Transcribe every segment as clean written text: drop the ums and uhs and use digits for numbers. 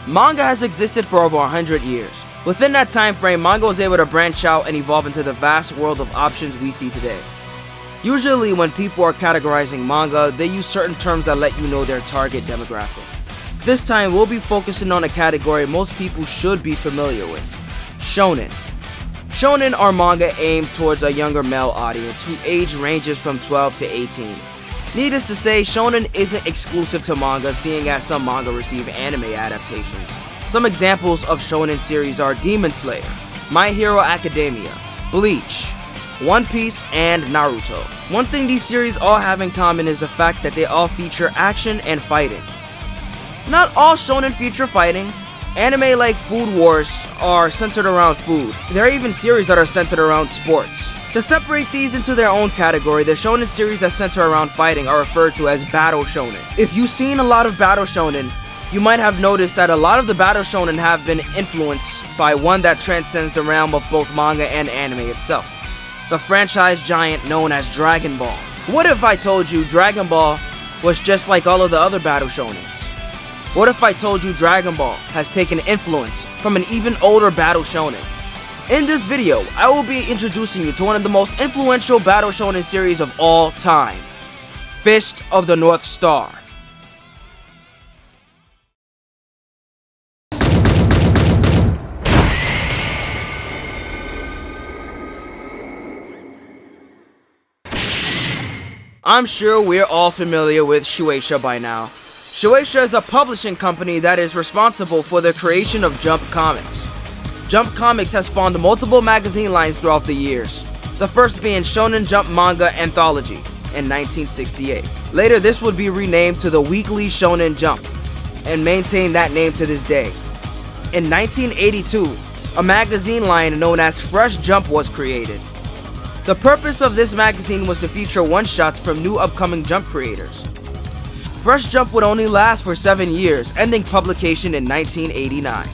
Manga has existed for over 100 years. Within that time frame, manga was able to branch out and evolve into the vast world of options we see today. Usually when people are categorizing manga, they use certain terms that let you know their target demographic. This time we'll be focusing on a category most people should be familiar with: Shonen. Shonen are manga aimed towards a younger male audience whose age ranges from 12 to 18. Needless to say, Shonen isn't exclusive to manga, seeing as some manga receive anime adaptations. Some examples of Shonen series are Demon Slayer, My Hero Academia, Bleach, One Piece, and Naruto. One thing these series all have in common is the fact that they all feature action and fighting. Not all shonen feature fighting. Anime like Food Wars are centered around food. There are even series that are centered around sports. To separate these into their own category, the shonen series that center around fighting are referred to as battle shonen. If you've seen a lot of battle shonen, you might have noticed that a lot of the battle shonen have been influenced by one that transcends the realm of both manga and anime itself: the franchise giant known as Dragon Ball. What if I told you Dragon Ball was just like all of the other battle shonens? What if I told you Dragon Ball has taken influence from an even older battle shonen? In this video, I will be introducing you to one of the most influential battle shonen series of all time: Fist of the North Star. I'm sure we're all familiar with Shueisha by now. Shueisha is a publishing company that is responsible for the creation of Jump Comics. Jump Comics has spawned multiple magazine lines throughout the years, the first being Shonen Jump Manga Anthology in 1968. Later, this would be renamed to the Weekly Shonen Jump and maintain that name to this day. In 1982, a magazine line known as Fresh Jump was created. The purpose of this magazine was to feature one-shots from new upcoming Jump creators. Fresh Jump would only last for 7 years, ending publication in 1989.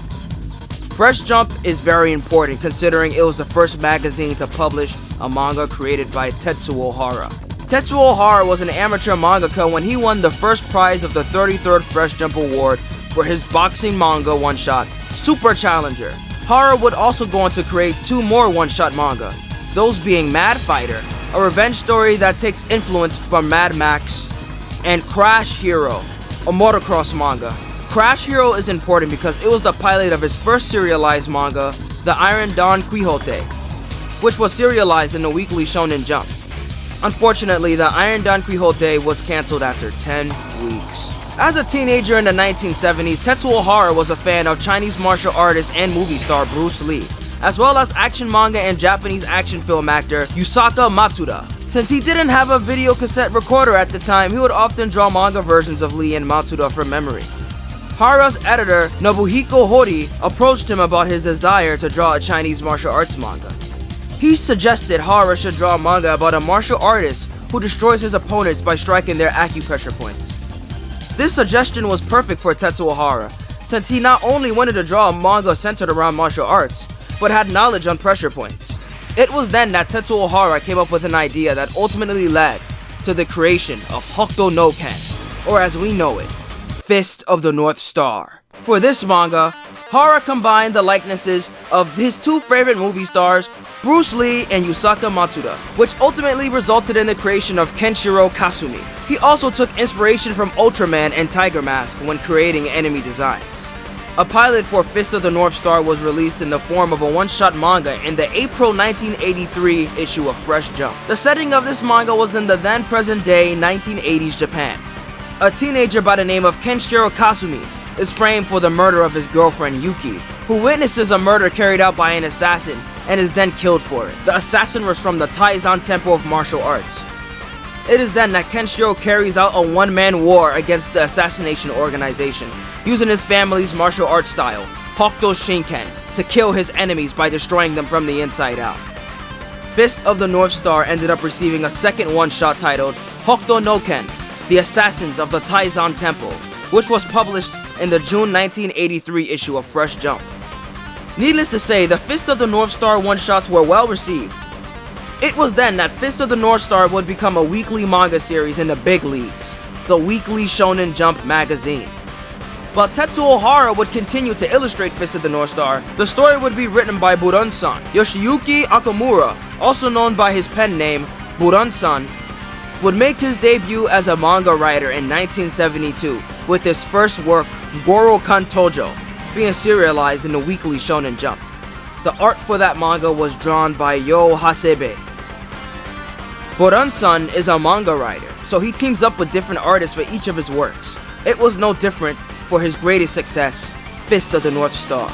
Fresh Jump is very important considering it was the first magazine to publish a manga created by Tetsuo Hara. Tetsuo Hara was an amateur mangaka when he won the first prize of the 33rd Fresh Jump Award for his boxing manga one-shot, Super Challenger. Hara would also go on to create 2 more one-shot manga, those being Mad Fighter, a revenge story that takes influence from Mad Max, and Crash Hero, a motocross manga. Crash Hero is important because it was the pilot of his first serialized manga, The Iron Don Quixote, which was serialized in the Weekly Shonen Jump. Unfortunately, The Iron Don Quixote was cancelled after 10 weeks. As a teenager in the 1970s, Tetsuo Hara was a fan of Chinese martial artist and movie star Bruce Lee, as well as action manga and Japanese action film actor Yusaka Matsuda. Since he didn't have a video cassette recorder at the time, he would often draw manga versions of Lee and Matsuda from memory. Hara's editor, Nobuhiko Hori, approached him about his desire to draw a Chinese martial arts manga. He suggested Hara should draw a manga about a martial artist who destroys his opponents by striking their acupressure points. This suggestion was perfect for Tetsuo Hara, since he not only wanted to draw a manga centered around martial arts, but had knowledge on pressure points. It was then that Tetsuo Hara came up with an idea that ultimately led to the creation of Hokuto no Ken, or as we know it, Fist of the North Star. For this manga, Hara combined the likenesses of his 2 favorite movie stars, Bruce Lee and Yusaka Matsuda, which ultimately resulted in the creation of Kenshiro Kasumi. He also took inspiration from Ultraman and Tiger Mask when creating enemy designs. A pilot for Fist of the North Star was released in the form of a one-shot manga in the April 1983 issue of Fresh Jump. The setting of this manga was in the then present-day 1980s Japan. A teenager by the name of Kenshiro Kasumi is framed for the murder of his girlfriend Yuki, who witnesses a murder carried out by an assassin and is then killed for it. The assassin was from the Taizan Temple of Martial Arts. It is then that Kenshiro carries out a one-man war against the assassination organization, using his family's martial arts style, Hokuto Shinken, to kill his enemies by destroying them from the inside out. Fist of the North Star ended up receiving a second one-shot titled Hokuto no Ken, The Assassins of the Taizan Temple, which was published in the June 1983 issue of Fresh Jump. Needless to say, the Fist of the North Star one-shots were well received. It was then that Fist of the North Star would become a weekly manga series in the big leagues, the Weekly Shonen Jump magazine. While Tetsuo Hara would continue to illustrate Fist of the North Star, the story would be written by Buran-san. Yoshiyuki Akamura, also known by his pen name Buran-san, would make his debut as a manga writer in 1972 with his first work, Goro-kan Tojo, being serialized in the weekly Shonen Jump. The art for that manga was drawn by Yo Hasebe. Buran-san is a manga writer, so he teams up with different artists for each of his works. It was no different for his greatest success, Fist of the North Star.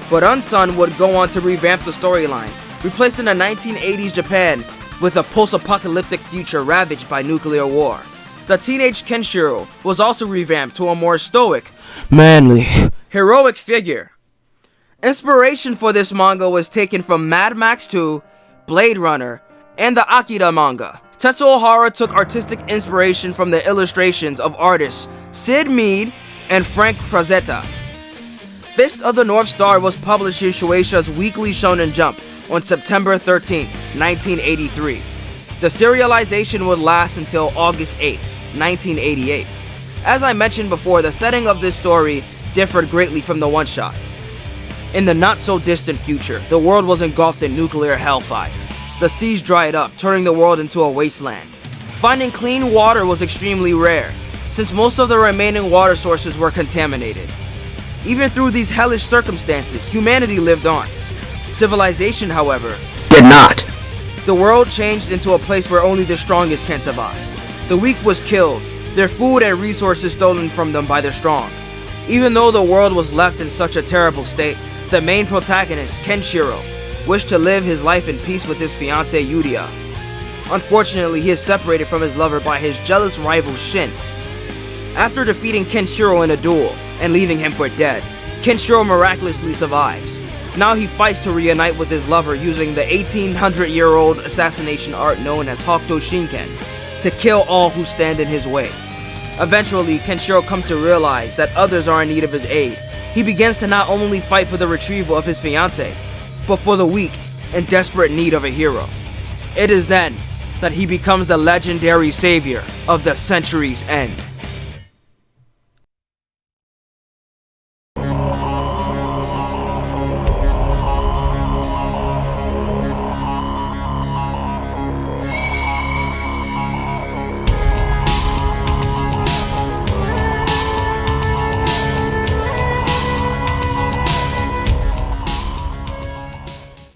Buran-san would go on to revamp the storyline, replaced in the 1980s Japan with a post-apocalyptic future ravaged by nuclear war. The teenage Kenshiro was also revamped to a more stoic, manly, heroic figure. Inspiration for this manga was taken from Mad Max 2, Blade Runner, and the Akira manga. Tetsuo Hara took artistic inspiration from the illustrations of artists Sid Mead and Frank Frazetta. Fist of the North Star was published in Shueisha's weekly Shonen Jump on September 13, 1983. The serialization would last until August 8, 1988. As I mentioned before, the setting of this story differed greatly from the one-shot. In the not-so-distant future, the world was engulfed in nuclear hellfire. The seas dried up, turning the world into a wasteland. Finding clean water was extremely rare, since most of the remaining water sources were contaminated. Even through these hellish circumstances, humanity lived on. Civilization, however, did not. The world changed into a place where only the strongest can survive. The weak was killed, their food and resources stolen from them by the strong. Even though the world was left in such a terrible state, the main protagonist, Kenshiro, wished to live his life in peace with his fiancée Yuria. Unfortunately, he is separated from his lover by his jealous rival Shin. After defeating Kenshiro in a duel and leaving him for dead, Kenshiro miraculously survives. Now he fights to reunite with his lover using the 1800-year-old assassination art known as Hokuto Shinken to kill all who stand in his way. Eventually, Kenshiro comes to realize that others are in need of his aid. He begins to not only fight for the retrieval of his fiancée, but for the weak and desperate need of a hero. It is then that he becomes the legendary savior of the century's end.